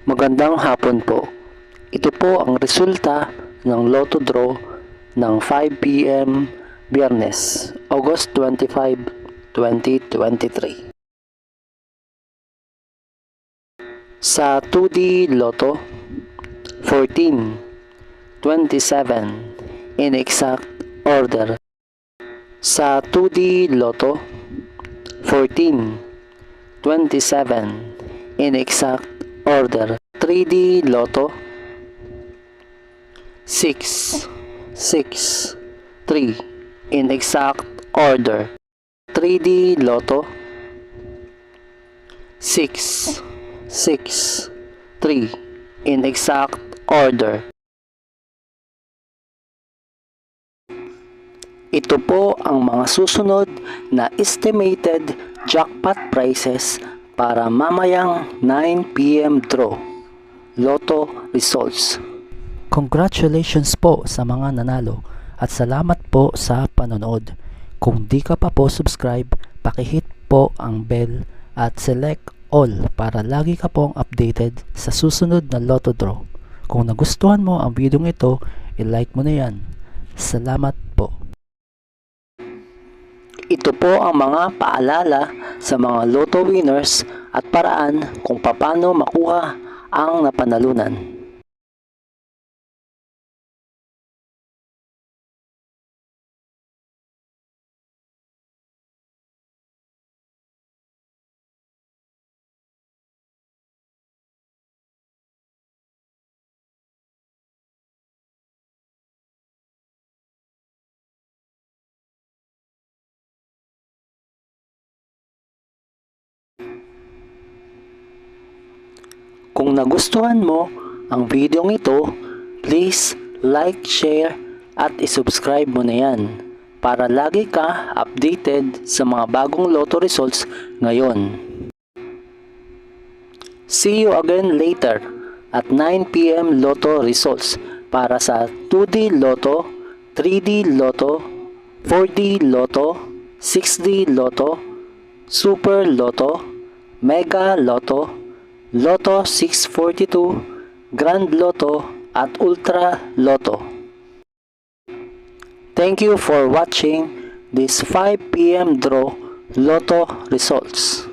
Magandang hapon po. Ito po ang resulta ng Lotto Draw ng 5 PM Biyernes, August 25, 2023. Sa 2D Lotto, 14, 27 in exact order. Sa 2D Lotto, 14, 27 in exact order. 3D Lotto, 6, 6, 3 in exact order. 3D Lotto, 6, 6, 3 in exact order. Ito po ang mga susunod na estimated jackpot prices para mamayang 9 PM draw. Lotto results. Congratulations po sa mga nanalo at salamat po sa panonood. Kung di ka pa po subscribe, pakihit po ang bell at select all para lagi ka pong updated sa susunod na Lotto draw. Kung nagustuhan mo ang video ito, i-like mo na yan. Salamat po. Ito po ang mga paalala sa mga Lotto winners at paraan kung paano makuha ang napanalunan. Kung nagustuhan mo ang video ito, please like, share at isubscribe mo na yan para lagi ka updated sa mga bagong Lotto results ngayon. See you again later at 9 PM Lotto results para sa 2D Lotto, 3D Lotto, 4D Lotto, 6D Lotto, Super Lotto, Mega Lotto, Lotto 642, Grand Lotto at Ultra Lotto. Thank you for watching this 5 PM draw Lotto results.